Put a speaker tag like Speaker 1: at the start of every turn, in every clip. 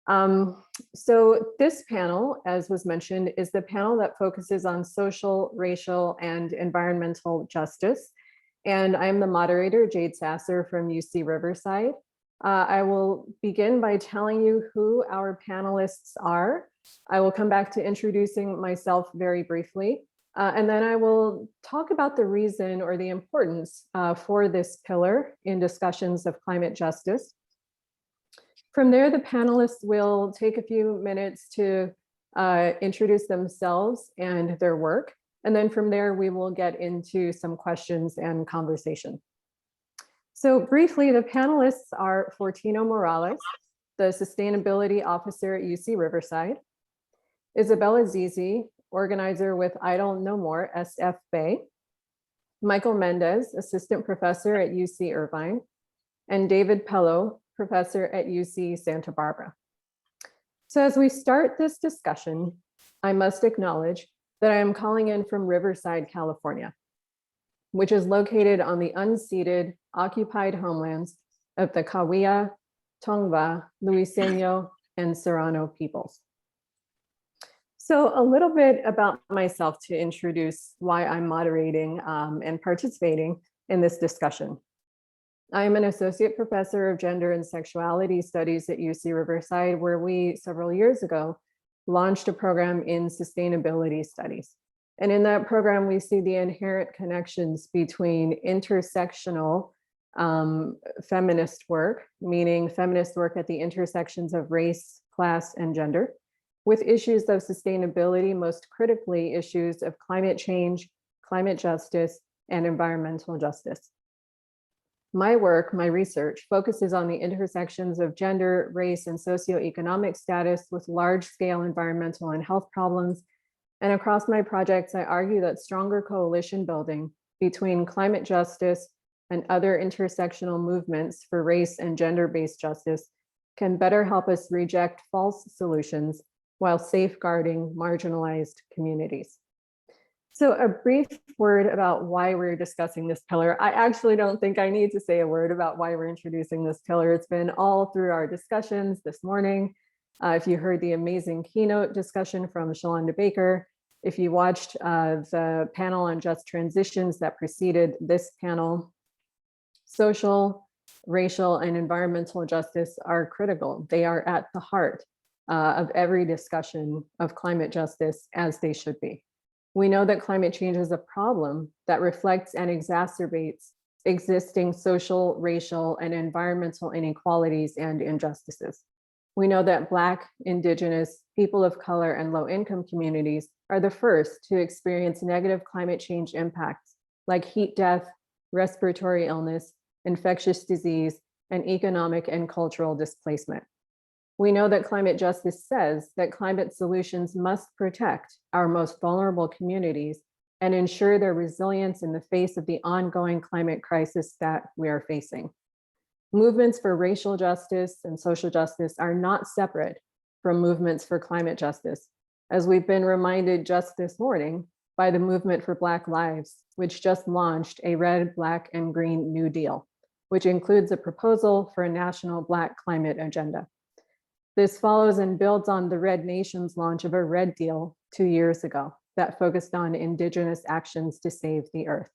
Speaker 1: So this panel, as was mentioned, is the panel that focuses on social, racial, and environmental justice. And I'm the moderator, Jade Sasser from UC Riverside. I will begin by telling you who our panelists are. I will come back to introducing myself very briefly. And then I will talk about the reason or the importance for this pillar in discussions of climate justice. From there, the panelists will take a few minutes to introduce themselves and their work. And then from there, we will get into some questions and conversation. So briefly, the panelists are Fortino Morales, the Sustainability Officer at UC Riverside, Isabella Zizi, organizer with Idle No More, SF Bay, Michael Mendez, Assistant Professor at UC Irvine, and David Pellow, Professor at UC Santa Barbara. So as we start this discussion, I must acknowledge that I am calling in from Riverside, California, which is located on the unceded, occupied homelands of the Cahuilla, Tongva, Luiseno, and Serrano peoples. So a little bit about myself to introduce why I'm moderating and participating in this discussion. I am an associate professor of gender and sexuality studies at UC Riverside, where we, several years ago, launched a program in sustainability studies. And in that program, we see the inherent connections between intersectional feminist work, meaning feminist work at the intersections of race, class, and gender, with issues of sustainability, most critically issues of climate change, climate justice, and environmental justice. My work, my research, focuses on the intersections of gender, race, and socioeconomic status with large-scale environmental and health problems. And across my projects, I argue that stronger coalition building between climate justice and other intersectional movements for race and gender-based justice can better help us reject false solutions while safeguarding marginalized communities. So a brief word about why we're discussing this pillar. I actually don't think I need to say a word about why we're introducing this pillar. It's been all through our discussions this morning. If you heard the amazing keynote discussion from Shalonda Baker, if you watched the panel on just transitions that preceded this panel, social, racial, and environmental justice are critical. They are at the heart of every discussion of climate justice, as they should be. We know that climate change is a problem that reflects and exacerbates existing social, racial, and environmental inequalities and injustices. We know that Black, Indigenous, people of color, and low-income communities are the first to experience negative climate change impacts like heat death, respiratory illness, infectious disease, and economic and cultural displacement. We know that climate justice says that climate solutions must protect our most vulnerable communities and ensure their resilience in the face of the ongoing climate crisis that we are facing. Movements for racial justice and social justice are not separate from movements for climate justice, as we've been reminded just this morning by the Movement for Black Lives, which just launched a Red, Black, and Green New Deal, which includes a proposal for a national Black climate agenda. This follows and builds on the Red Nation's launch of a Red Deal 2 years ago that focused on Indigenous actions to save the Earth.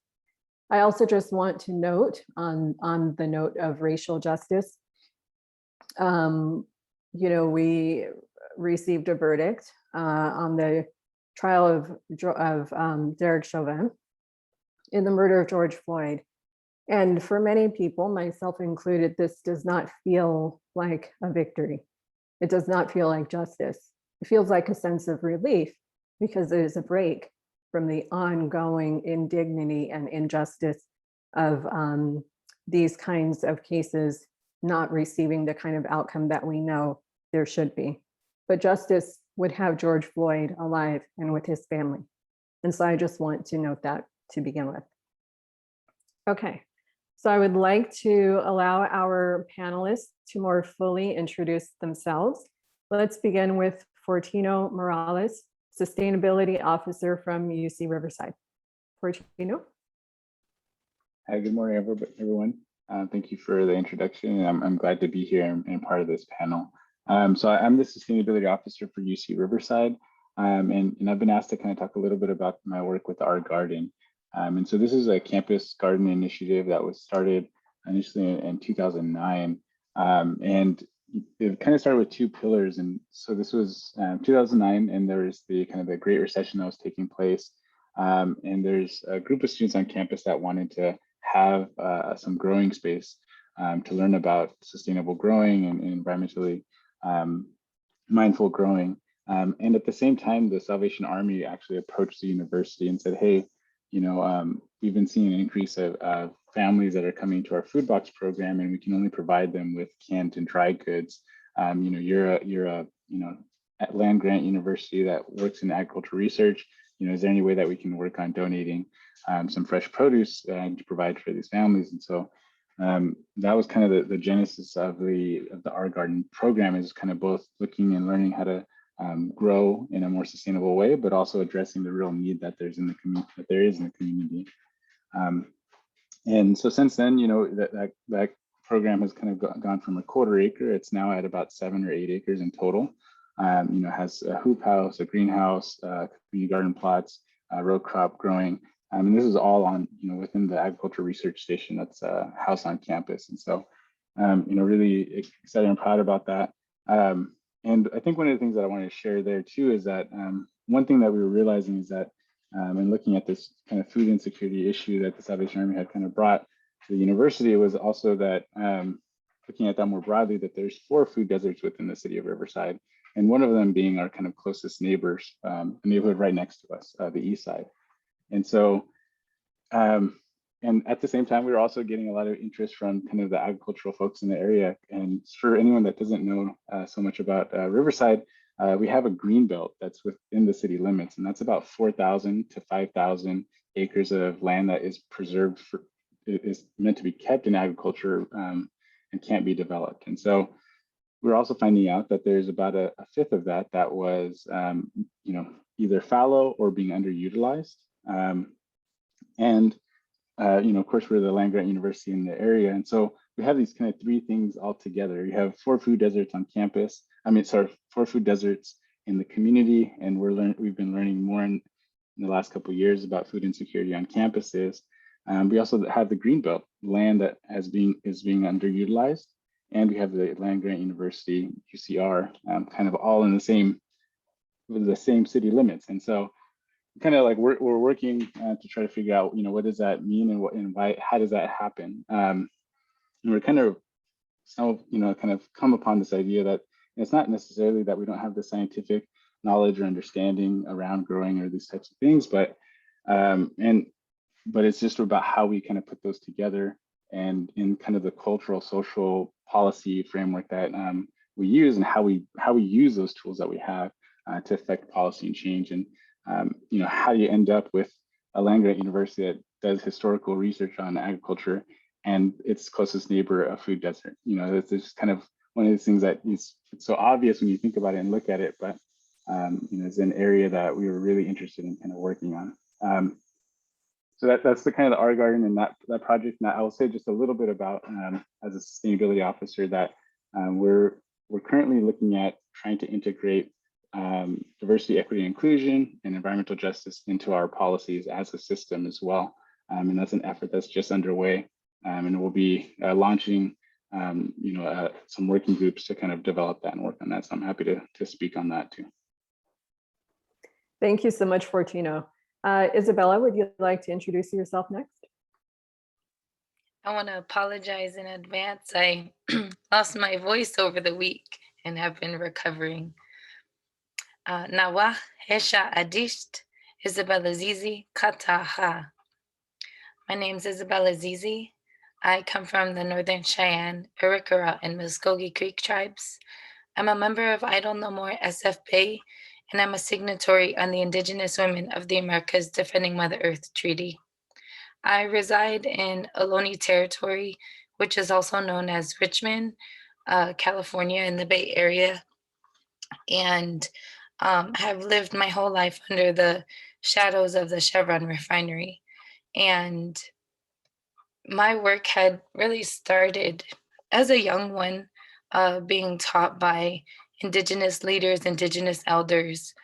Speaker 1: I also just want to note on the note of racial justice, we received a verdict on the trial of Derek Chauvin in the murder of George Floyd. And for many people, myself included, this does not feel like a victory. It does not feel like justice. It feels like a sense of relief because it is a break from the ongoing indignity and injustice of these kinds of cases not receiving the kind of outcome that we know there should be. But justice would have George Floyd alive and with his family. And so I just want to note that to begin with. Okay, so I would like to allow our panelists to more fully introduce themselves. Let's begin with Fortino Morales, Sustainability Officer from UC Riverside. Fortino.
Speaker 2: Hi, good morning, everyone. Thank you for the introduction. I'm glad to be here and part of this panel. So I'm the sustainability officer for UC Riverside, and I've been asked to kind of talk a little bit about my work with our garden. And so this is a campus garden initiative that was started initially in 2009, and it kind of started with two pillars. And so this was 2009, and there was the kind of the Great Recession that was taking place. And there's a group of students on campus that wanted to have some growing space to learn about sustainable growing and environmentally mindful growing. And at the same time, the Salvation Army actually approached the university and said, hey, we've been seeing an increase of families that are coming to our food box program, and we can only provide them with canned and dry goods. You're a land grant university that works in agricultural research. Is there any way that we can work on donating some fresh produce to provide for these families? And so that was kind of the genesis of the Our Garden program, is kind of both looking and learning how to grow in a more sustainable way, but also addressing the real need that there is in the community. And so since then, that program has kind of gone from a quarter acre. It's now at about 7 or 8 acres in total. Has a hoop house, a greenhouse, community garden plots, row crop growing. And this is all on, within the agriculture research station that's a house on campus. And so, really excited and proud about that. And I think one of the things that I wanted to share there too is that one thing that we were realizing is that, and looking at this kind of food insecurity issue that the Salvation Army had kind of brought to the university, was also that looking at that more broadly, that there's 4 food deserts within the city of Riverside, and one of them being our kind of closest neighbors, the neighborhood right next to us, the east side. And so, and at the same time, we were also getting a lot of interest from kind of the agricultural folks in the area. And for anyone that doesn't know so much about Riverside, we have a green belt that's within the city limits, and that's about 4,000 to 5,000 acres of land that is preserved is meant to be kept in agriculture and can't be developed. And so we're also finding out that there's about a fifth of that was, either fallow or being underutilized. Of course, we're the land grant university in the area. And so we have these kind of 3 things all together. You have 4 food deserts on campus. 4 food deserts in the community. And we've been learning more in the last couple of years about food insecurity on campuses. We also have the Greenbelt land that is being underutilized. And we have the land grant university, UCR, kind of all in the same city limits. And so kind of like we're working to try to figure out, what does that mean and why, how does that happen? And we're kind of come upon this idea that it's not necessarily that we don't have the scientific knowledge or understanding around growing or these types of things, but it's just about how we kind of put those together, and in kind of the cultural, social policy framework that we use, and how we use those tools that we have to affect policy and change. And how do you end up with a land grant university that does historical research on agriculture and its closest neighbor, a food desert? It's just kind of one of these things that it's so obvious when you think about it and look at it, but it's an area that we were really interested in kind of working on. So that's the kind of the Our Garden and that project. Now I will say just a little bit about, as a sustainability officer, that we're currently looking at trying to integrate diversity, equity, inclusion, and environmental justice into our policies as a system as well. And that's an effort that's just underway. And we'll be launching some working groups to kind of develop that and work on that. So I'm happy to speak on that too.
Speaker 1: Thank you so much, Fortino. Isabella, would you like to introduce yourself next?
Speaker 3: I want to apologize in advance. I lost my voice over the week and have been recovering. Nawa Hesha Adisht, Isabella Zizi, Kataha. My name is Isabella Zizi. I come from the Northern Cheyenne, Arikara, and Muskogee Creek tribes. I'm a member of Idle No More SFP, and I'm a signatory on the Indigenous Women of the Americas Defending Mother Earth Treaty. I reside in Ohlone Territory, which is also known as Richmond, California, in the Bay Area, and have lived my whole life under the shadows of the Chevron refinery. And my work had really started as a young one being taught by Indigenous leaders, Indigenous elders,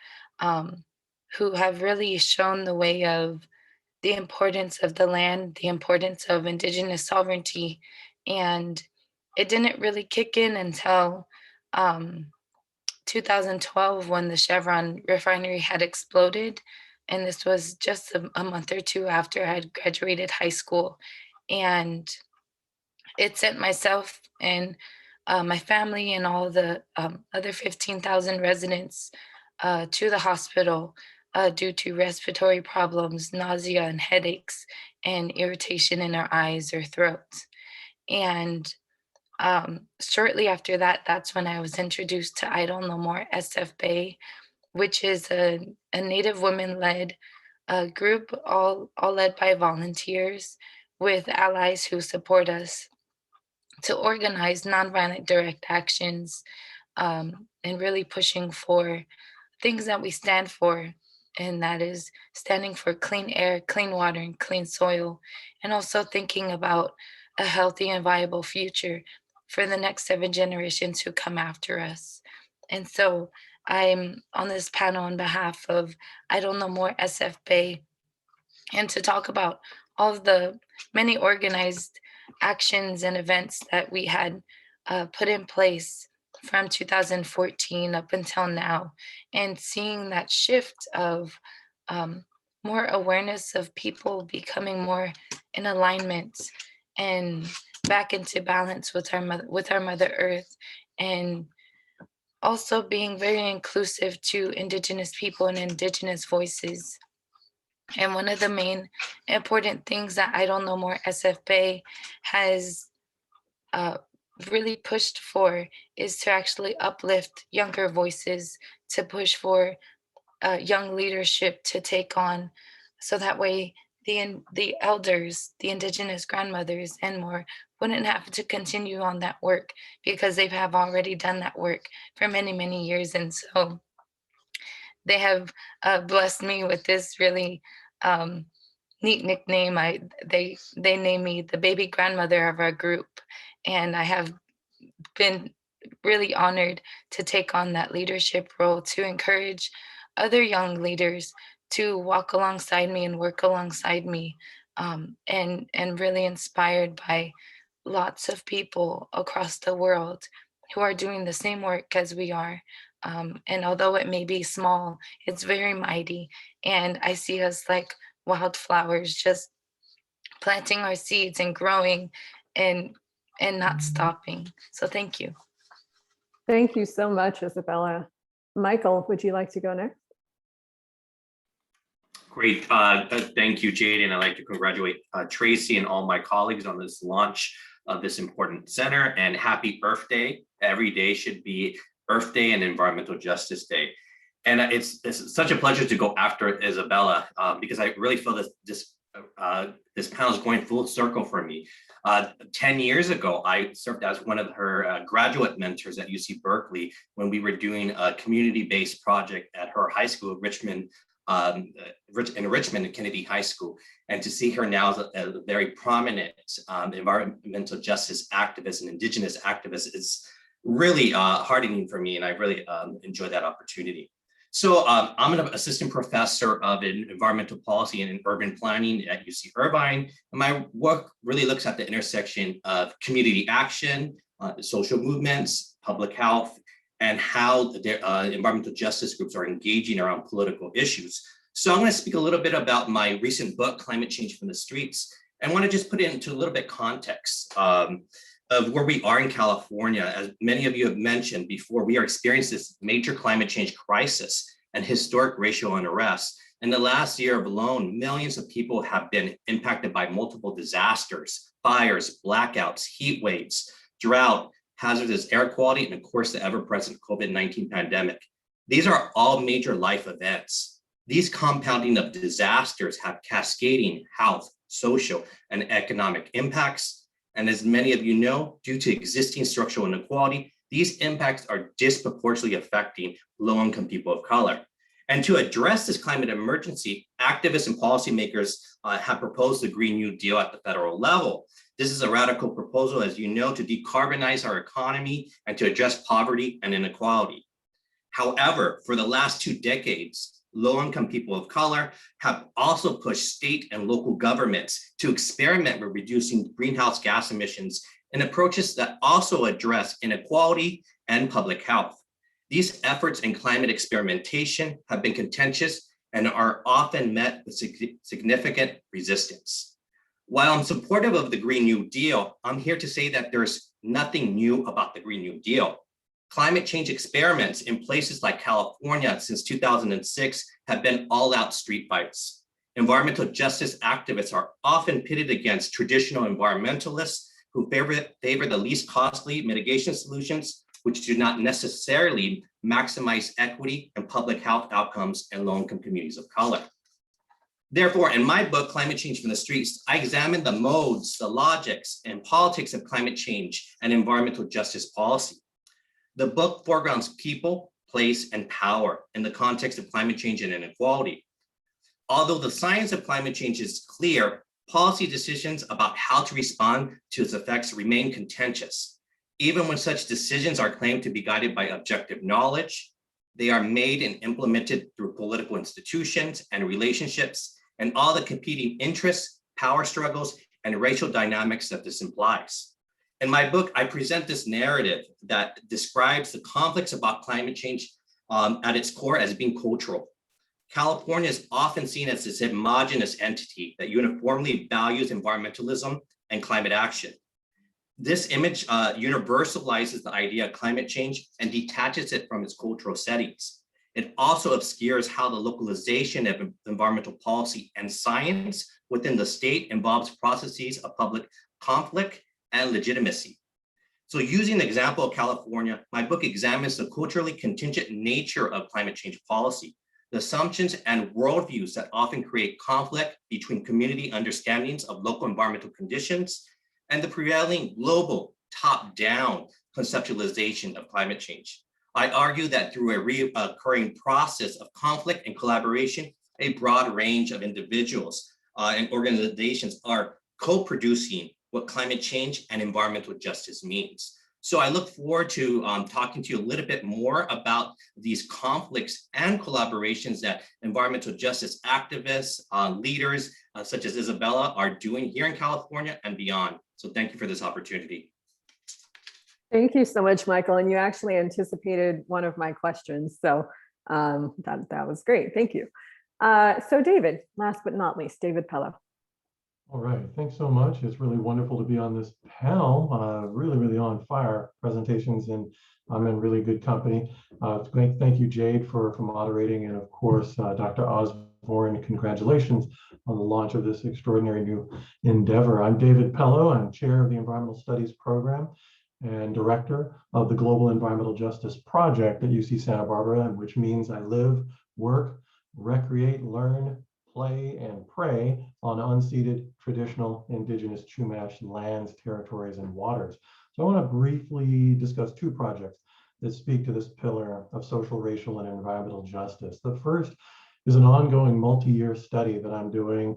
Speaker 3: who have really shown the way of the importance of the land, the importance of Indigenous sovereignty. And it didn't really kick in until 2012 when the Chevron refinery had exploded. And this was just a month or two after I had graduated high school. And it sent myself and my family and all the other 15,000 residents to the hospital due to respiratory problems, nausea and headaches, and irritation in our eyes or throats. And shortly after that, that's when I was introduced to Idle No More SF Bay, which is a Native women-led group, all led by volunteers with allies who support us to organize nonviolent direct actions, and really pushing for things that we stand for, and that is standing for clean air, clean water, and clean soil, and also thinking about a healthy and viable future for the next 7 generations who come after us. And so I'm on this panel on behalf of Idle No More SF Bay, and to talk about all of the many organized actions and events that we had put in place from 2014 up until now, and seeing that shift of more awareness of people becoming more in alignment and back into balance with our mother earth, and also being very inclusive to Indigenous people and Indigenous voices. And one of the main important things that Idle No More SF Bay has really pushed for is to actually uplift younger voices, to push for young leadership to take on, so that way the elders, the Indigenous grandmothers and more wouldn't have to continue on that work, because they have already done that work for many, many years. And so they have blessed me with this really neat nickname. They name me the baby grandmother of our group, and I have been really honored to take on that leadership role to encourage other young leaders to walk alongside me and work alongside me, and really inspired by lots of people across the world who are doing the same work as we are. And although it may be small, it's very mighty. And I see us like wildflowers, just planting our seeds and growing and not stopping. So thank you.
Speaker 1: Thank you so much, Isabella. Michael, would you like to go next?
Speaker 4: Great. Thank you, Jade. And I'd like to congratulate Tracy and all my colleagues on this launch of this important center, and happy Earth Day. Every day should be Earth Day and Environmental Justice Day. And it's such a pleasure to go after Isabella, because I really feel this panel is going full circle for me. 10 years ago, I served as one of her graduate mentors at UC Berkeley when we were doing a community-based project at her high school, Richmond, in Richmond, Kennedy High School. And to see her now as a very prominent environmental justice activist and Indigenous activist is really heartening for me, and I really enjoy that opportunity. So I'm an assistant professor of environmental policy and urban planning at UC Irvine. And my work really looks at the intersection of community action, social movements, public health, and how the environmental justice groups are engaging around political issues. So I'm going to speak a little bit about my recent book, Climate Change from the Streets, and want to just put it into a little bit context of where we are in California. As many of you have mentioned before, we are experiencing this major climate change crisis and historic racial unrest. In the last year alone, millions of people have been impacted by multiple disasters, fires, blackouts, heat waves, drought, hazardous air quality, and of course, the ever-present COVID-19 pandemic. These are all major life events. These compounding of disasters have cascading health, social, and economic impacts. And as many of you know, due to existing structural inequality, these impacts are disproportionately affecting low-income people of color. And to address this climate emergency, activists and policymakers have proposed the Green New Deal at the federal level. This is a radical proposal, as you know, to decarbonize our economy and to address poverty and inequality. However, for the last 2 decades, low-income people of color have also pushed state and local governments to experiment with reducing greenhouse gas emissions in approaches that also address inequality and public health. These efforts in climate experimentation have been contentious and are often met with significant resistance. While I'm supportive of the Green New Deal, I'm here to say that there's nothing new about the Green New Deal. Climate change experiments in places like California since 2006 have been all-out street fights. Environmental justice activists are often pitted against traditional environmentalists who favor the least costly mitigation solutions, which do not necessarily maximize equity and public health outcomes in low-income communities of color. Therefore, in my book, Climate Change from the Streets, I examine the modes, the logics, and politics of climate change and environmental justice policy. The book foregrounds people, place, and power in the context of climate change and inequality. Although the science of climate change is clear, policy decisions about how to respond to its effects remain contentious. Even when such decisions are claimed to be guided by objective knowledge, they are made and implemented through political institutions and relationships and all the competing interests, power struggles, and racial dynamics that this implies. In my book, I present this narrative that describes the conflicts about climate change at its core as being cultural. California is often seen as this homogeneous entity that uniformly values environmentalism and climate action. This image universalizes the idea of climate change and detaches it from its cultural settings. It also obscures how the localization of environmental policy and science within the state involves processes of public conflict and legitimacy. So using the example of California, my book examines the culturally contingent nature of climate change policy, the assumptions and worldviews that often create conflict between community understandings of local environmental conditions and the prevailing global top-down conceptualization of climate change. I argue that through a recurring process of conflict and collaboration, a broad range of individuals and organizations are co-producing what climate change and environmental justice means. So I look forward to talking to you a little bit more about these conflicts and collaborations that environmental justice activists, leaders such as Isabella are doing here in California and beyond. So thank you for this opportunity.
Speaker 1: Thank you so much, Michael. And you actually anticipated one of my questions. So that was great. Thank you. So David, last but not least, David Pellow.
Speaker 5: All right, thanks so much. It's really wonderful to be on this panel. Really on fire presentations, and I'm in really good company. Thank you, Jade, for moderating, and of course, Dr. Osborne, congratulations on the launch of this extraordinary new endeavor. I'm David Pellow. I'm chair of the Environmental Studies program and director of the Global Environmental Justice Project at UC Santa Barbara, which means I live, work, recreate, learn, play, and pray on unceded traditional indigenous Chumash lands, territories, and waters. So I want to briefly discuss 2 projects that speak to this pillar of social, racial, and environmental justice. The first is an ongoing multi-year study that I'm doing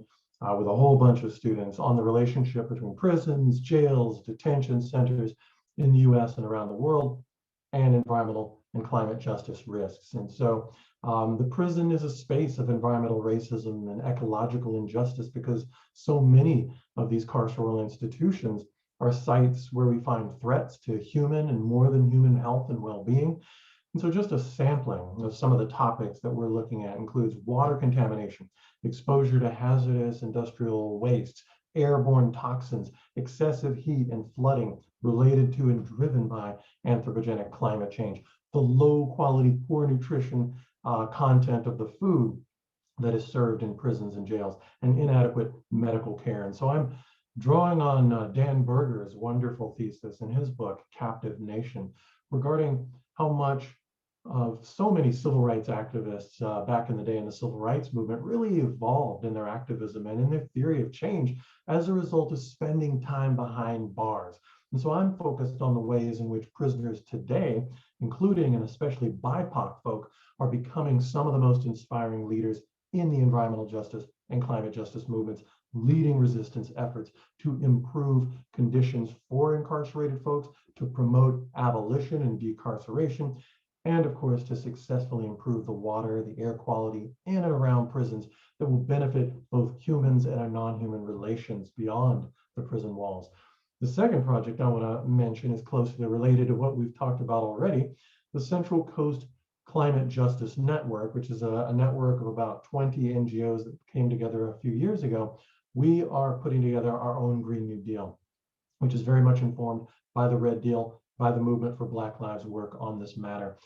Speaker 5: with a whole bunch of students on the relationship between prisons, jails, detention centers in the US and around the world, and environmental and climate justice risks. And so the prison is a space of environmental racism and ecological injustice because so many of these carceral institutions are sites where we find threats to human and more than human health and well-being. And so just a sampling of some of the topics that we're looking at includes water contamination, exposure to hazardous industrial wastes, airborne toxins, excessive heat and flooding related to and driven by anthropogenic climate change, the low quality, poor nutrition content of the food that is served in prisons and jails, and inadequate medical care. And so I'm drawing on Dan Berger's wonderful thesis in his book, Captive Nation, regarding how much of so many civil rights activists back in the day in the civil rights movement really evolved in their activism and in their theory of change as a result of spending time behind bars. And so I'm focused on the ways in which prisoners today, including and especially BIPOC folk, are becoming some of the most inspiring leaders in the environmental justice and climate justice movements leading resistance efforts to improve conditions for incarcerated folks, to promote abolition and decarceration, and of course, to successfully improve the water, the air quality in and around prisons that will benefit both humans and our non-human relations beyond the prison walls. The second project I want to mention is closely related to what we've talked about already, the Central Coast Climate Justice Network, which is a network of about 20 NGOs that came together a few years ago. We are putting together our own Green New Deal, which is very much informed by the Red Deal, by the Movement for Black Lives work on this matter.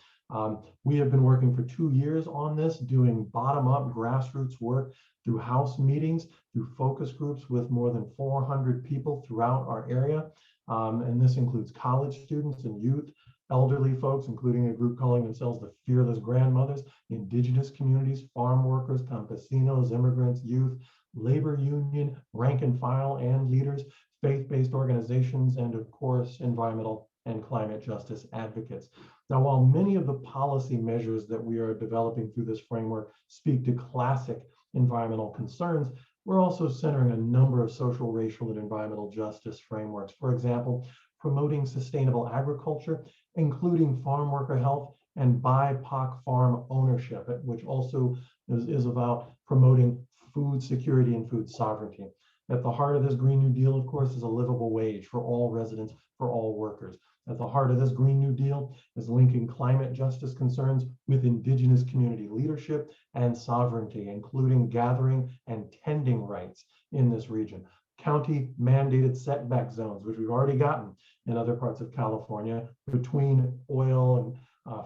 Speaker 5: We have been working for 2 years on this, doing bottom-up grassroots work through house meetings, through focus groups with more than 400 people throughout our area. And this includes college students and youth, elderly folks, including a group calling themselves the Fearless Grandmothers, indigenous communities, farm workers, campesinos, immigrants, youth, labor union, rank and file and leaders, faith-based organizations, and of course, environmental and climate justice advocates. Now, while many of the policy measures that we are developing through this framework speak to classic environmental concerns, we're also centering a number of social, racial, and environmental justice frameworks. For example, promoting sustainable agriculture, including farm worker health and BIPOC farm ownership, which also is about promoting food security and food sovereignty. At the heart of this Green New Deal, of course, is a livable wage for all residents, for all workers. At the heart of this Green New Deal is linking climate justice concerns with indigenous community leadership and sovereignty, including gathering and tending rights in this region. County mandated setback zones, which we've already gotten in other parts of California between oil and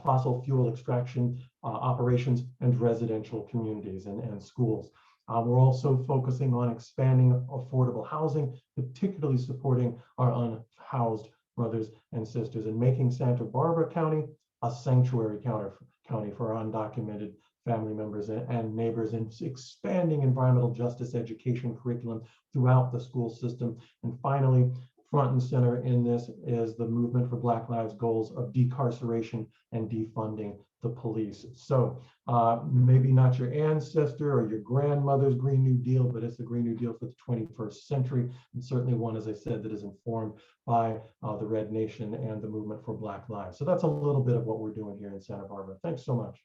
Speaker 5: fossil fuel extraction operations and residential communities and schools. We're also focusing on expanding affordable housing, particularly supporting our unhoused brothers and sisters, and making Santa Barbara County a sanctuary county for our undocumented family members and neighbors, and expanding environmental justice education curriculum throughout the school system. And finally, front and center in this is the Movement for Black Lives goals of decarceration and defunding the police. So maybe not your ancestor or your grandmother's Green New Deal, but it's the Green New Deal for the 21st century, and certainly one, as I said, that is informed by the Red Nation and the Movement for Black Lives. So that's a little bit of what we're doing here in Santa Barbara. Thanks so much.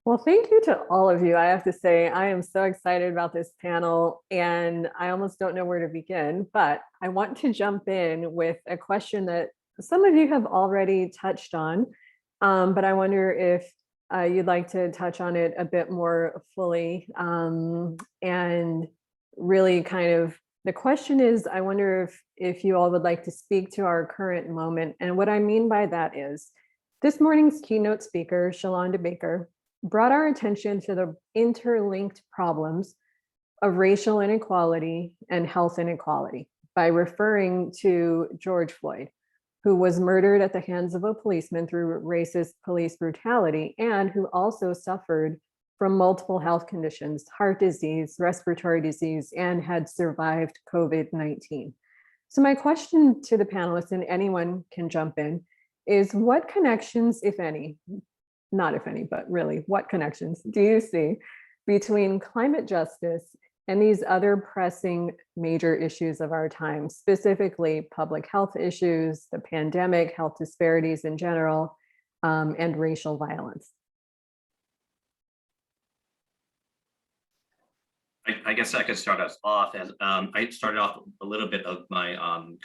Speaker 1: Well, thank you to all of you. I have to say, I am so excited about this panel, and I almost don't know where to begin, but I want to jump in with a question that some of you have already touched on, but I wonder if you'd like to touch on it a bit more fully. And really kind of, the question is, I wonder if you all would like to speak to our current moment. And what I mean by that is, this morning's keynote speaker, Shalonda Baker, brought our attention to the interlinked problems of racial inequality and health inequality by referring to George Floyd, who was murdered at the hands of a policeman through racist police brutality, and who also suffered from multiple health conditions, heart disease, respiratory disease, and had survived COVID-19. So my question to the panelists, and anyone can jump in, is what connections, if any, not if any, but really, what connections do you see between climate justice and these other pressing major issues of our time, specifically public health issues, the pandemic, health disparities in general, and racial violence?
Speaker 4: I guess I could start us off as I started off a little bit of my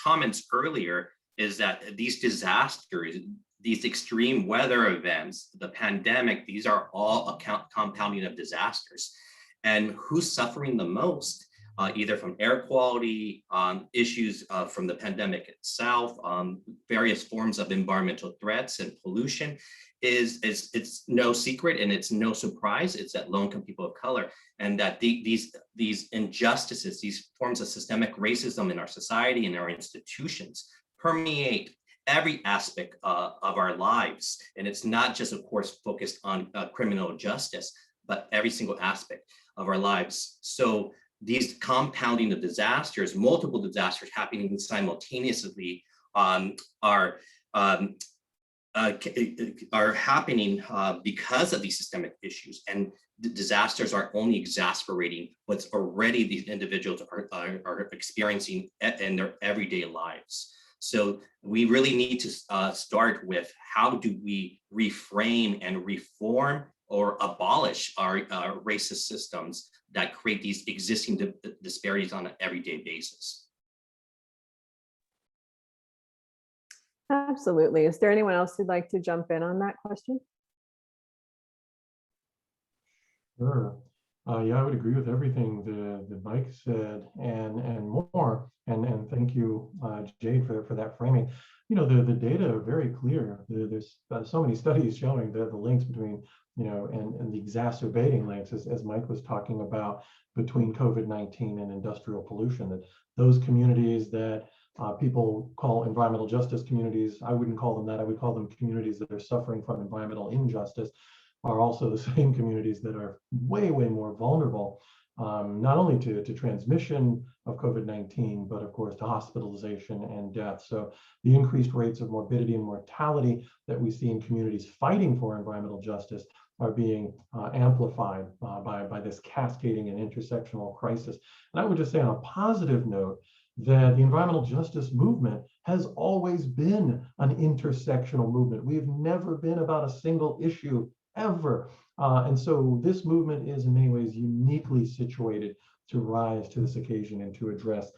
Speaker 4: comments earlier, is that these disasters, these extreme weather events, the pandemic, these are all a compounding of disasters. And who's suffering the most, either from air quality issues from the pandemic itself, various forms of environmental threats and pollution, it's no secret and it's no surprise, it's that low-income people of color, and that these injustices, these forms of systemic racism in our society and our institutions permeate every aspect of our lives. And it's not just, of course, focused on criminal justice, but every single aspect of our lives. So these compounding of disasters, multiple disasters happening simultaneously, are are happening because of these systemic issues, and disasters are only exacerbating what's already these individuals are experiencing in their everyday lives. So we really need to start with how do we reframe and reform or abolish our racist systems that create these existing disparities on an everyday basis.
Speaker 1: Absolutely. Is there anyone else who'd like to jump in on that question?
Speaker 5: Sure. Yeah, I would agree with everything that Mike said and more. And thank you, Jade, for that framing. You know, the data are very clear. There's so many studies showing the links between, you know, and the exacerbating links, as Mike was talking about, between COVID-19 and industrial pollution. That those communities that people call environmental justice communities, I wouldn't call them that. I would call them communities that are suffering from environmental injustice, are also the same communities that are way more vulnerable, not only to transmission of COVID-19, but of course to hospitalization and death. So the increased rates of morbidity and mortality that we see in communities fighting for environmental justice are being amplified by this cascading and intersectional crisis. And I would just say on a positive note, that the environmental justice movement has always been an intersectional movement. We've never been about a single issue ever. And so this movement is in many ways uniquely situated to rise to this occasion and to address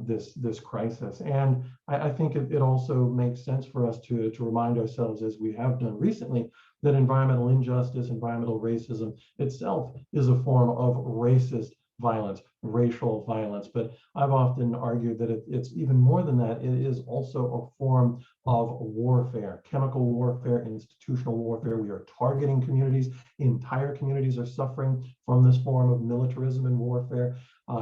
Speaker 5: this crisis. And I think it also makes sense for us to remind ourselves, as we have done recently, that environmental injustice, environmental racism itself is a form of racist violence, racial violence. But I've often argued that it's even more than that. It is also a form of warfare, chemical warfare, institutional warfare. We are targeting communities. Entire communities are suffering from this form of militarism and warfare.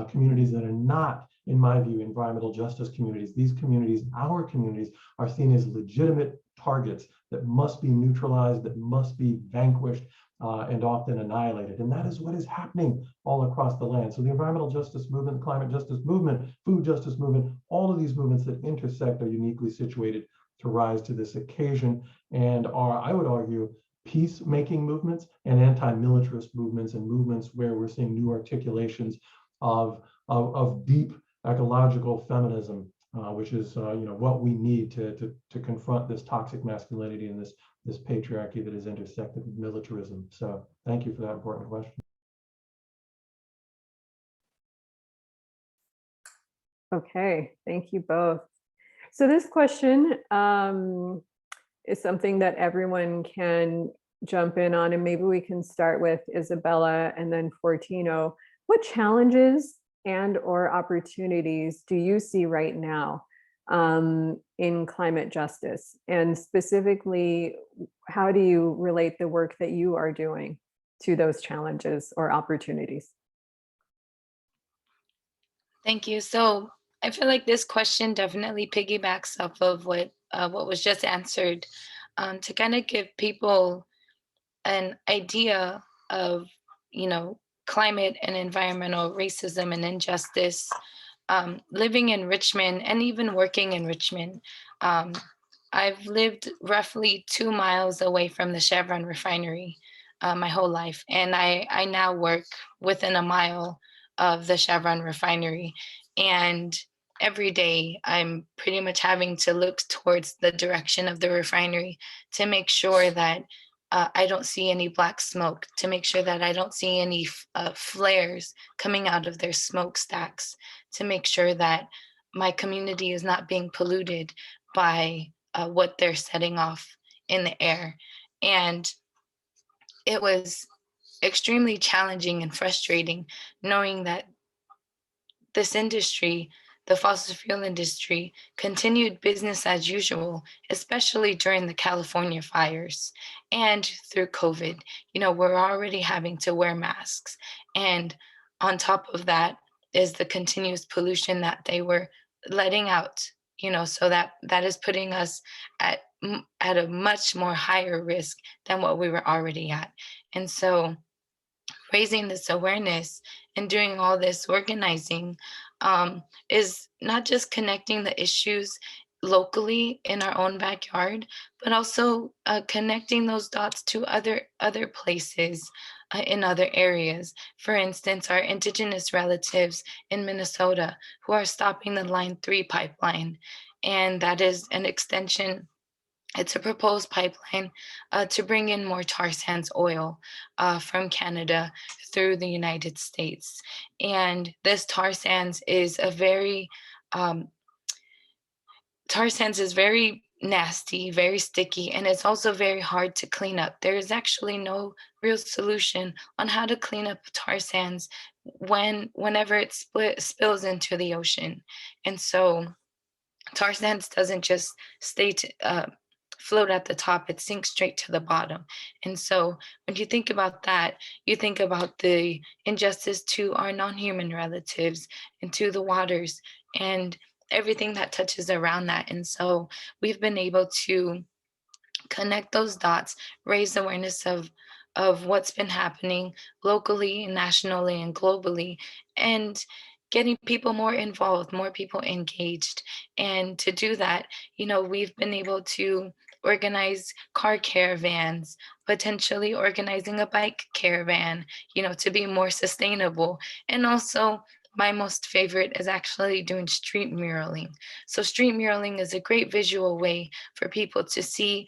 Speaker 5: Communities that are not, in my view, environmental justice communities. These communities, our communities, are seen as legitimate targets that must be neutralized, that must be vanquished, and often annihilated. And that is what is happening all across the land. So the environmental justice movement, the climate justice movement, food justice movement, all of these movements that intersect are uniquely situated to rise to this occasion and are, I would argue, peacemaking movements and anti-militarist movements, and movements where we're seeing new articulations of deep ecological feminism, which is what we need to confront this toxic masculinity and this patriarchy that is intersected with militarism. So thank you for that important question.
Speaker 1: Okay, thank you both. So this question is something that everyone can jump in on, and maybe we can start with Isabella and then Fortino. What challenges and or opportunities do you see right now in climate justice? And specifically, how do you relate the work that you are doing to those challenges or opportunities?
Speaker 3: Thank you. So I feel like this question definitely piggybacks off of what was just answered, to kind of give people an idea of, climate and environmental racism and injustice, living in Richmond and even working in Richmond. I've lived roughly 2 miles away from the Chevron refinery my whole life. And I now work within a mile of the Chevron refinery. And every day I'm pretty much having to look towards the direction of the refinery to make sure that I don't see any black smoke, to make sure that I don't see any flares coming out of their smokestacks, to make sure that my community is not being polluted by what they're setting off in the air. And it was extremely challenging and frustrating knowing that this industry, the fossil fuel industry, continued business as usual, especially during the California fires and through COVID. We're already having to wear masks. And on top of that is the continuous pollution that they were letting out, so that is putting us at a much more higher risk than what we were already at. And so raising this awareness and doing all this organizing is not just connecting the issues locally in our own backyard, but also connecting those dots to other places in other areas. For instance, our indigenous relatives in Minnesota who are stopping the Line 3 pipeline, and that is an extension. It's a proposed pipeline to bring in more tar sands oil from Canada through the United States. And this tar sands is tar sands is very nasty, very sticky, and it's also very hard to clean up. There is actually no real solution on how to clean up tar sands whenever it spills into the ocean. And so tar sands doesn't just float at the top, it sinks straight to the bottom. And so when you think about that, you think about the injustice to our non-human relatives and to the waters and everything that touches around that. And so we've been able to connect those dots, raise awareness of what's been happening locally, nationally, and globally, and getting people more involved, more people engaged. And to do that, we've been able to organize car caravans, potentially organizing a bike caravan, to be more sustainable. And also, my most favorite is actually doing street muraling. So street muraling is a great visual way for people to see,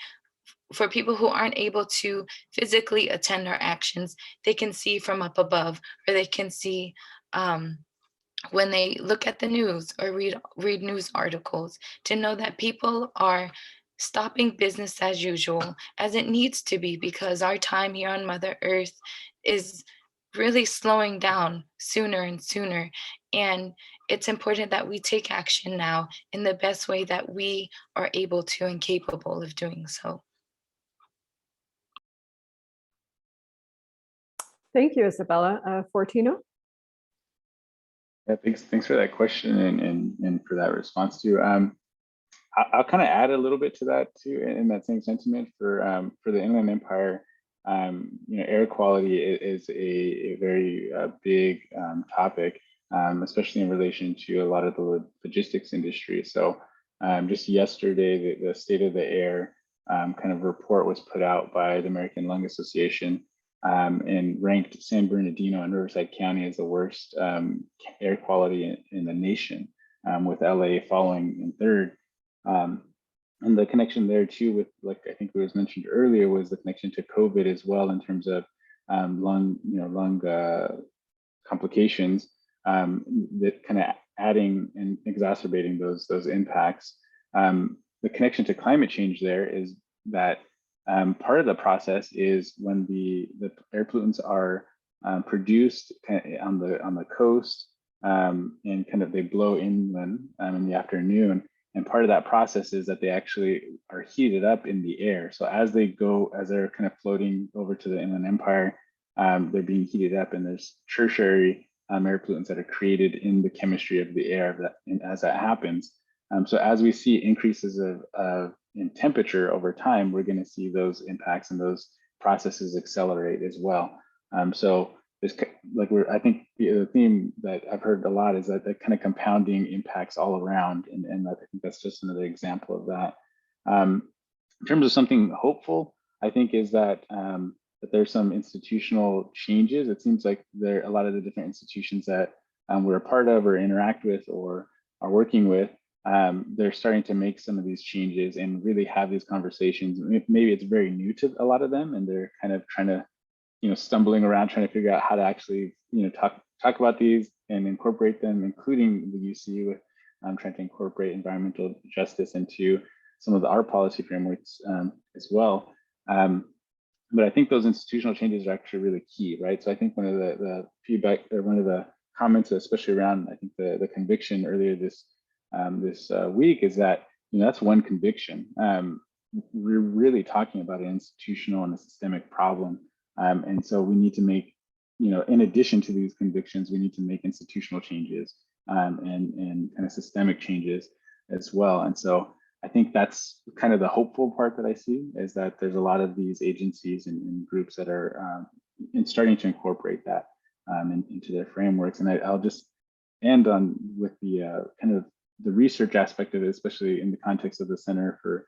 Speaker 3: for people who aren't able to physically attend our actions. They can see from up above, or they can see when they look at the news or read news articles, to know that people are stopping business as usual, as it needs to be, because our time here on Mother Earth is really slowing down sooner and sooner. And it's important that we take action now in the best way that we are able to and capable of doing so.
Speaker 1: Thank you, Isabella. Fortino?
Speaker 2: Yeah, thanks for that question and for that response too. I'll kind of add a little bit to that too, in that same sentiment for the Inland Empire. Air quality is a very big topic, especially in relation to a lot of the logistics industry. So just yesterday, the State of the Air kind of report was put out by the American Lung Association, and ranked San Bernardino and Riverside County as the worst air quality in the nation, with LA following in third. And the connection there too, with, like I think it was mentioned earlier, was the connection to COVID as well, in terms of lung complications, that kind of adding and exacerbating those impacts. The connection to climate change there is that part of the process is when the air pollutants are produced on the coast, and kind of they blow inland in the afternoon. And part of that process is that they actually are heated up in the air. So as they're kind of floating over to the Inland Empire, they're being heated up, and there's tertiary air pollutants that are created in the chemistry of the air as that happens. So as we see increases in temperature over time, we're going to see those impacts and those processes accelerate as well. So there's I think the theme that I've heard a lot is that the kind of compounding impacts all around, and I think that's just another example of that. In terms of something hopeful, I think is that there's some institutional changes. It seems like there are a lot of the different institutions that we're a part of or interact with or are working with. They're starting to make some of these changes and really have these conversations. Maybe it's very new to a lot of them, and they're kind of trying to, stumbling around trying to figure out how to actually, talk about these and incorporate them, including the UC with trying to incorporate environmental justice into some of our policy frameworks as well. But I think those institutional changes are actually really key, right? So I think one of the feedback, or one of the comments, especially around, I think the conviction earlier this week, is that that's one conviction. We're really talking about an institutional and a systemic problem, and so we need to make, in addition to these convictions, we need to make institutional changes and kind of systemic changes as well. And so I think that's kind of the hopeful part that I see, is that there's a lot of these agencies and groups that are starting to incorporate that into their frameworks. And I'll just end with the kind of the research aspect of it, especially in the context of the Center for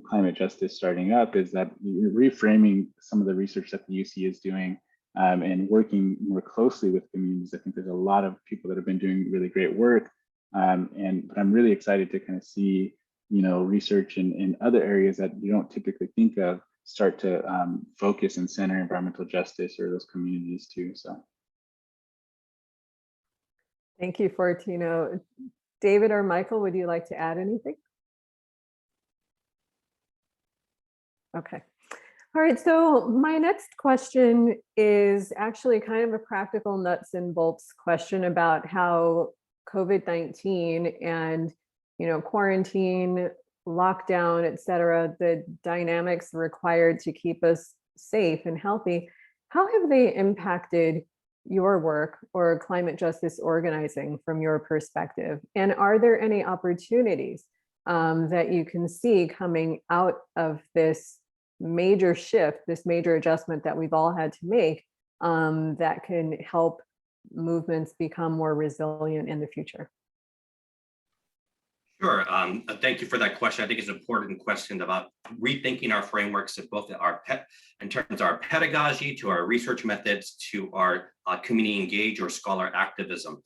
Speaker 2: Climate Justice starting up, is that you're reframing some of the research that the UC is doing and working more closely with communities. I think there's a lot of people that have been doing really great work, but I'm really excited to kind of see, research in other areas that you don't typically think of start to focus and center environmental justice or those communities too. So.
Speaker 1: Thank you, Fortino. David or Michael, would you like to add anything? Okay. All right, so my next question is actually kind of a practical nuts and bolts question about how COVID-19 and, quarantine, lockdown, et cetera, the dynamics required to keep us safe and healthy, how have they impacted your work or climate justice organizing from your perspective? And are there any opportunities that you can see coming out of this major shift, this major adjustment that we've all had to make that can help movements become more resilient in the future?
Speaker 4: Sure. Thank you for that question. I think it's an important question about rethinking our frameworks of both in terms of our pedagogy, to our research methods, to our community engage or scholar activism.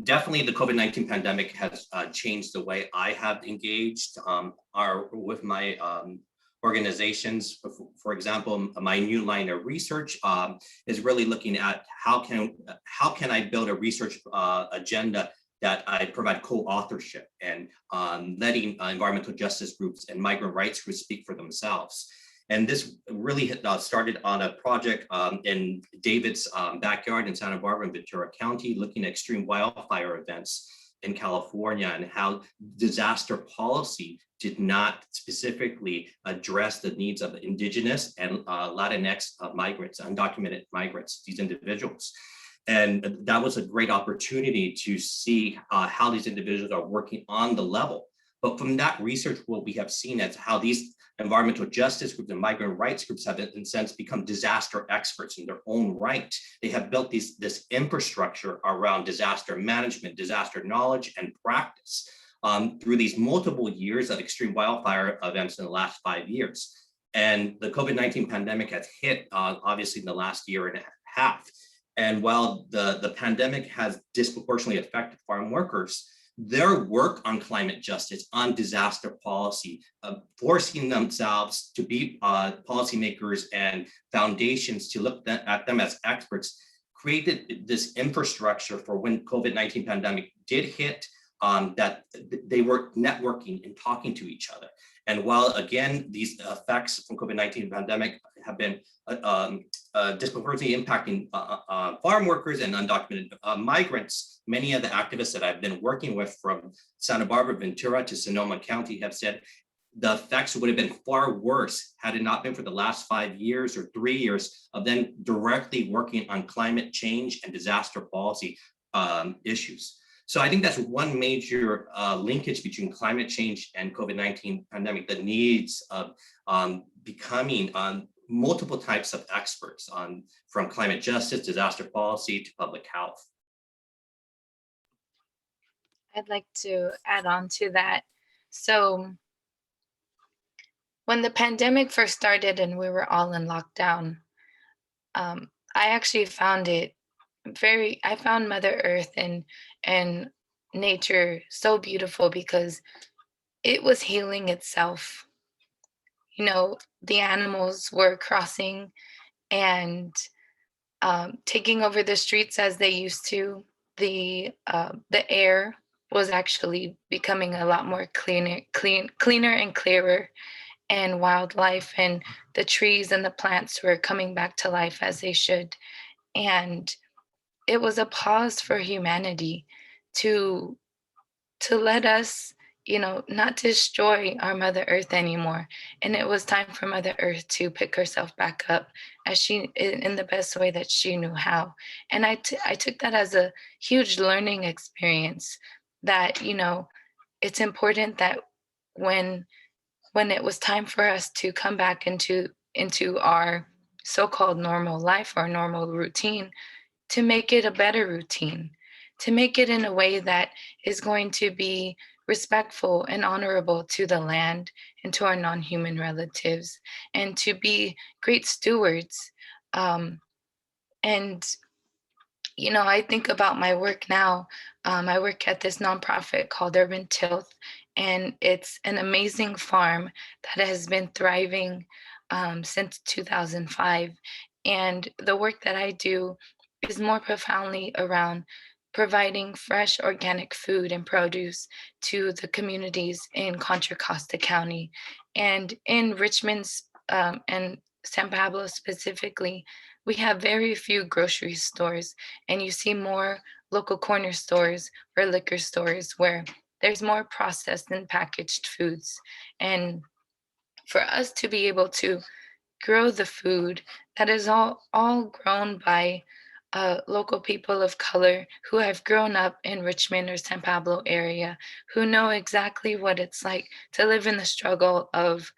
Speaker 4: Definitely the COVID-19 pandemic has changed the way I have engaged with my organizations. For example, my new line of research is really looking at how can I build a research agenda that I provide co-authorship and letting environmental justice groups and migrant rights groups speak for themselves. And this really started on a project in David's backyard in Santa Barbara and Ventura County, looking at extreme wildfire events in California and how disaster policy did not specifically address the needs of indigenous and Latinx migrants, undocumented migrants, these individuals. And that was a great opportunity to see how these individuals are working on the level. But from that research, what we have seen is how these environmental justice groups and migrant rights groups have, in a sense, become disaster experts in their own right. They have built this infrastructure around disaster management, disaster knowledge, and practice through these multiple years of extreme wildfire events in the last 5 years. And the COVID-19 pandemic has hit, obviously, in the last year and a half. And while the pandemic has disproportionately affected farm workers, their work on climate justice, on disaster policy, forcing themselves to be policymakers and foundations to look at them as experts, created this infrastructure for when COVID-19 pandemic did hit, that they were networking and talking to each other. And while, again, these effects from COVID-19 pandemic have been disproportionately impacting farm workers and undocumented migrants, many of the activists that I've been working with from Santa Barbara, Ventura to Sonoma County have said the effects would have been far worse had it not been for the last 5 years or 3 years of them directly working on climate change and disaster policy issues. So I think that's one major linkage between climate change and COVID-19 pandemic, the needs of becoming multiple types of experts from climate justice, disaster policy to public health.
Speaker 3: I'd like to add on to that. So when the pandemic first started and we were all in lockdown, I actually found I found Mother Earth and nature so beautiful because it was healing itself. The animals were crossing and taking over the streets as they used to. The air was actually becoming a lot more cleaner and clearer, and wildlife and the trees and the plants were coming back to life as they should. And it was a pause for humanity to let us, not destroy our Mother Earth anymore. And it was time for Mother Earth to pick herself back up in the best way that she knew how. And I took that as a huge learning experience that, it's important that when it was time for us to come back into our so-called normal life or normal routine, to make it a better routine, to make it in a way that is going to be respectful and honorable to the land and to our non-human relatives, and to be great stewards. And you know, I think about my work now. I work at this nonprofit called Urban Tilth, and it's an amazing farm that has been thriving since 2005. And the work that I do is more profoundly around providing fresh organic food and produce to the communities in Contra Costa County. And in Richmond's and San Pablo specifically, we have very few grocery stores, and you see more local corner stores or liquor stores where there's more processed and packaged foods. And for us to be able to grow the food that is all grown by local people of color who have grown up in Richmond or San Pablo area, who know exactly what it's like to live in the struggle of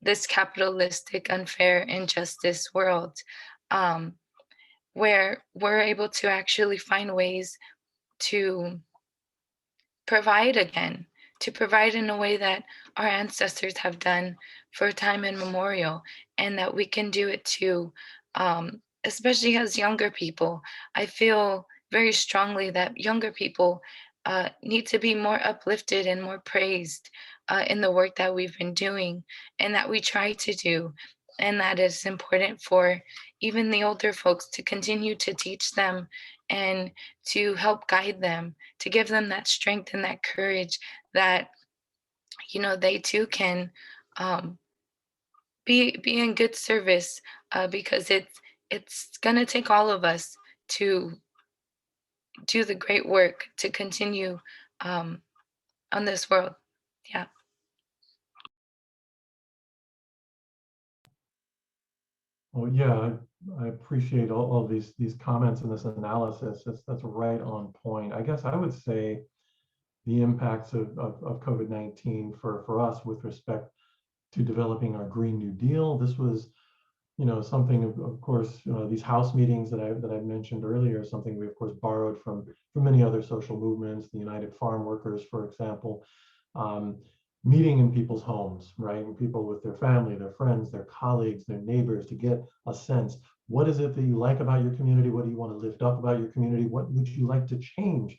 Speaker 3: this capitalistic, unfair, injustice world, where we're able to actually find ways to provide again, to provide in a way that our ancestors have done for time immemorial, and that we can do it too, especially as younger people. I feel very strongly that younger people need to be more uplifted and more praised in the work that we've been doing and that we try to do. And that it's important for even the older folks to continue to teach them and to help guide them, to give them that strength and that courage that, you know, they too can be in good service, because it's gonna take all of us to do the great work to continue on this world. Yeah.
Speaker 5: Well, yeah, I appreciate all these comments and this analysis. That's right on point. I guess I would say the impacts of COVID-19 for us with respect to developing our Green New Deal. This was, you know, something of course, these house meetings that I mentioned earlier, something we of course borrowed from many other social movements, the United Farm Workers, for example, meeting in people's homes, right? And people with their family, their friends, their colleagues, their neighbors, to get a sense, what is it that you like about your community? What do you want to lift up about your community? What would you like to change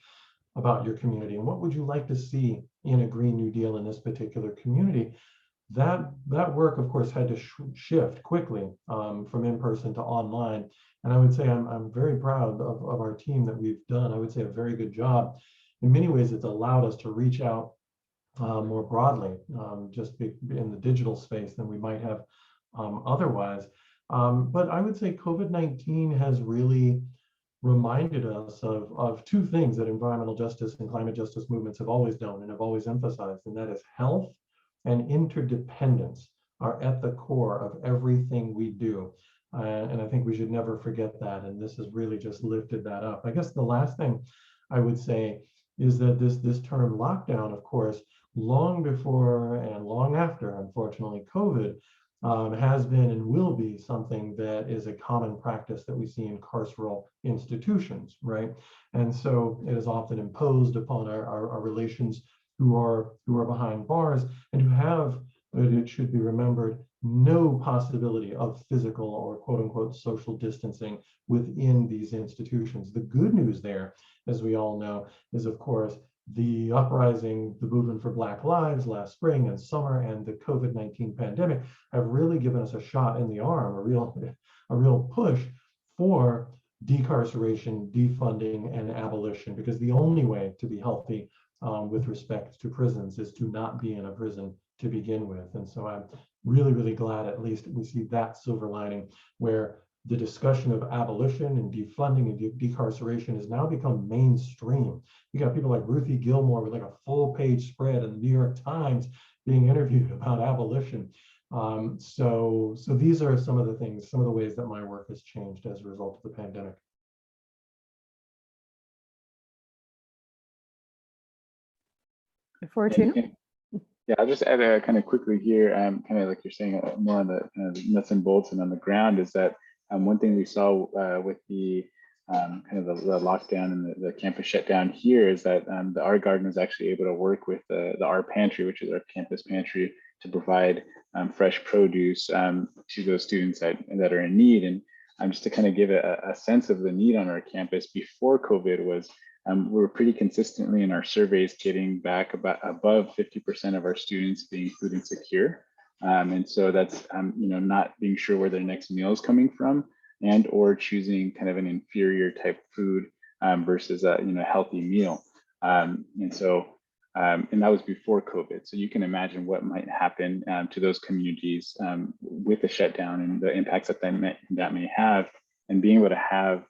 Speaker 5: about your community? And what would you like to see in a Green New Deal in this particular community? That work, of course, had to shift quickly from in-person to online. And I would say I'm very proud of our team that we've done. I would say a very good job. In many ways, it's allowed us to reach out more broadly, just in the digital space than we might have otherwise. But I would say COVID-19 has really reminded us of two things that environmental justice and climate justice movements have always done and have always emphasized, and that is health and interdependence are at the core of everything we do. And I think we should never forget that. And this has really just lifted that up. I guess the last thing I would say is that this term lockdown, of course, long before and long after, unfortunately, COVID, has been and will be something that is a common practice that we see in carceral institutions, right? And so it is often imposed upon our relations who are behind bars and who have, it should be remembered, no possibility of physical or quote unquote social distancing within these institutions. The good news there, as we all know, is of course the uprising, the movement for Black Lives last spring and summer, and the COVID-19 pandemic have really given us a shot in the arm, a real push for decarceration, defunding, and abolition, because the only way to be healthy with respect to prisons is to not be in a prison to begin with. And so I'm really, really glad at least we see that silver lining where the discussion of abolition and defunding and decarceration has now become mainstream. You got people like Ruthie Gilmore with like a full page spread in the New York Times being interviewed about abolition. So these are some of the things, some of the ways that my work has changed as a result of the pandemic.
Speaker 1: Fortino?
Speaker 2: Yeah, I'll just add kind of quickly here, kind of like you're saying, more on the kind of nuts and bolts and on the ground, is that one thing we saw with the kind of the lockdown and the campus shutdown here is that the Art Garden was actually able to work with the Art Pantry, which is our campus pantry, to provide fresh produce to those students that are in need. And just to kind of give a sense of the need on our campus before COVID was, we were pretty consistently in our surveys getting back about above 50% of our students being food insecure. And so that's, not being sure where their next meal is coming from, and or choosing kind of an inferior type food versus a healthy meal. And that was before COVID. So you can imagine what might happen to those communities with the shutdown and the impacts that may have, and being able to have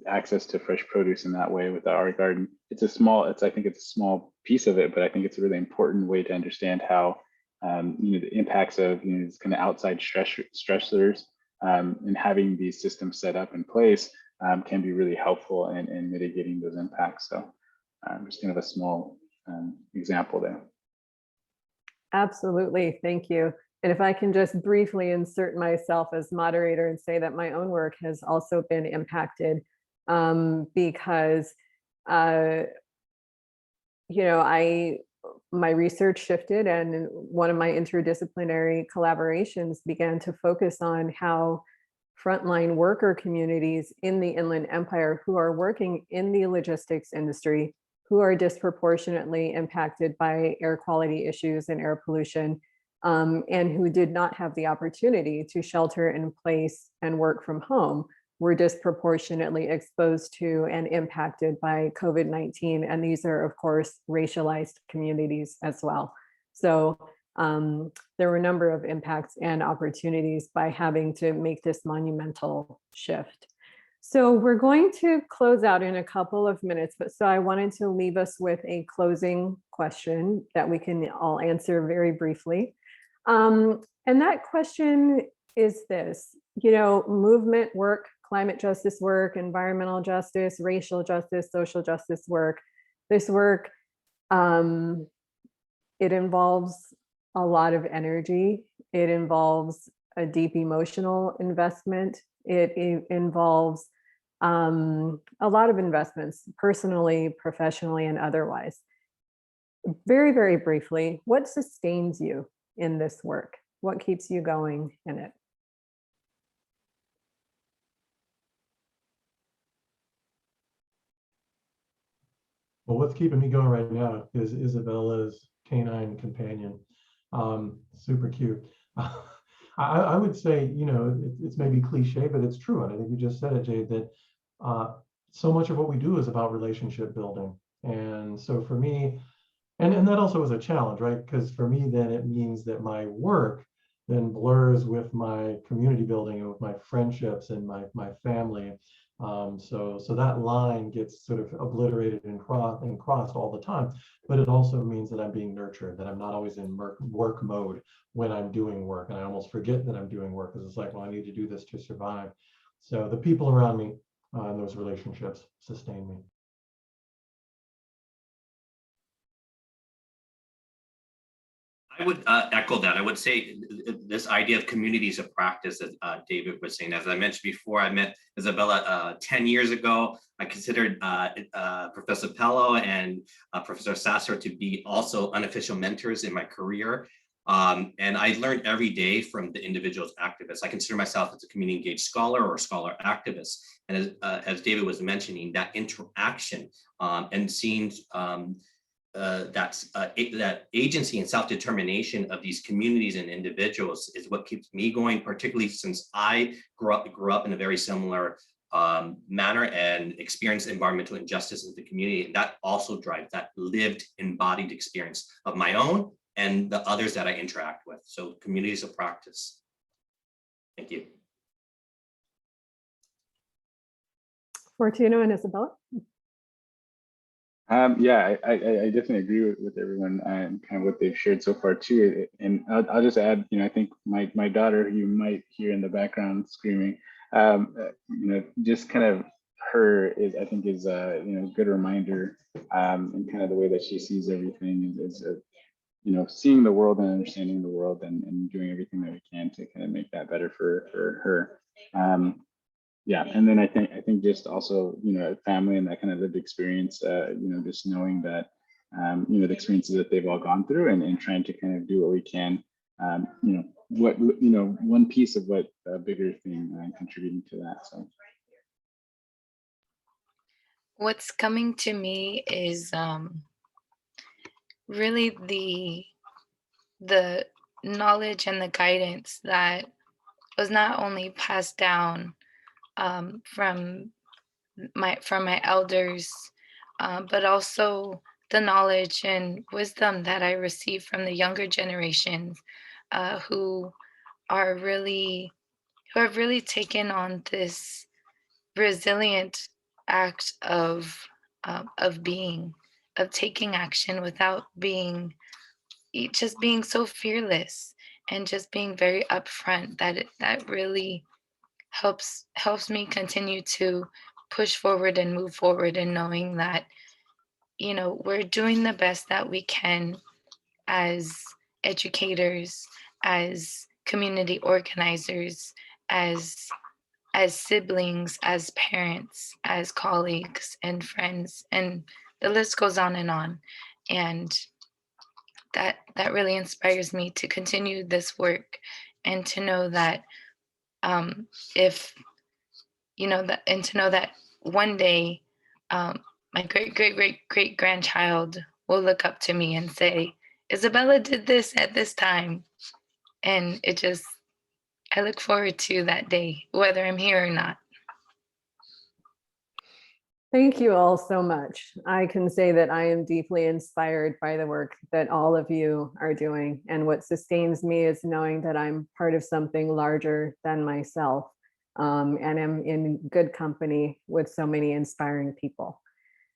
Speaker 2: access to fresh produce in that way with the Art Garden. I think it's a small piece of it, but I think it's a really important way to understand how the impacts of these kind of outside stressors and having these systems set up in place can be really helpful in mitigating those impacts. So just kind of a small example there.
Speaker 1: Absolutely, thank you. And if I can just briefly insert myself as moderator and say that my own work has also been impacted because, my research shifted, and one of my interdisciplinary collaborations began to focus on how frontline worker communities in the Inland Empire who are working in the logistics industry, who are disproportionately impacted by air quality issues and air pollution, and who did not have the opportunity to shelter in place and work from home, were disproportionately exposed to and impacted by COVID-19. And these are, of course, racialized communities as well. So there were a number of impacts and opportunities by having to make this monumental shift. So we're going to close out in a couple of minutes, but so I wanted to leave us with a closing question that we can all answer very briefly. And that question is this: movement work, climate justice work, environmental justice, racial justice, social justice work. This work, it involves a lot of energy. It involves a deep emotional investment. It involves a lot of investments, personally, professionally, and otherwise. Very, very briefly, what sustains you in this work? What keeps you going in it?
Speaker 5: Well, what's keeping me going right now is Isabella's canine companion. Super cute. I would say, it's maybe cliche, but it's true. And I think you just said it, Jade, that so much of what we do is about relationship building. And so for me, and that also is a challenge, right? Because for me, then it means that my work then blurs with my community building and with my friendships and my family. So that line gets sort of obliterated and crossed all the time. But it also means that I'm being nurtured, that I'm not always in work mode when I'm doing work. And I almost forget that I'm doing work because it's like, well, I need to do this to survive. So the people around me and those relationships sustain me.
Speaker 4: I would echo that. I would say this idea of communities of practice, as David was saying. As I mentioned before, I met Isabella 10 years ago. I considered Professor Pellow and Professor Sasser to be also unofficial mentors in my career. And I learned every day from the individuals activists. I consider myself as a community engaged scholar or scholar activist. And as David was mentioning, that interaction and seeing that agency and self-determination of these communities and individuals is what keeps me going, particularly since I grew up in a very similar manner and experienced environmental injustice in the community. And that also drives that lived, embodied experience of my own and the others that I interact with. So communities of practice. Thank you.
Speaker 1: Fortino and Isabella?
Speaker 2: Yeah, I definitely agree with everyone and kind of what they've shared so far too. And I'll just add, I think my daughter, who you might hear in the background screaming, just kind of her is, I think, is a good reminder, and kind of the way that she sees everything is seeing the world and understanding the world and doing everything that we can to kind of make that better for her. Yeah, and then I think just also, you know, family and that kind of lived experience, you know, just knowing that, you know, the experiences that they've all gone through, and trying to kind of do what we can, you know, what, you know, one piece of what a bigger thing, contributing to that. So
Speaker 3: What's coming to me is really the knowledge and the guidance that was not only passed down from my elders, but also the knowledge and wisdom that I received from the younger generations, who are really who have really taken on this resilient act of being, of taking action without being just being so fearless, and just being very upfront, that really helps me continue to push forward and move forward, and knowing that, you know, we're doing the best that we can as educators, as community organizers, as siblings, as parents, as colleagues and friends, and the list goes on and on. And that really inspires me to continue this work, and to know that, if you know that and to know that one day, my great grandchild will look up to me and say, Isabella did this at this time. And I look forward to that day, whether I'm here or not.
Speaker 1: Thank you all so much. I can say that I am deeply inspired by the work that all of you are doing. And what sustains me is knowing that I'm part of something larger than myself, and am in good company with so many inspiring people.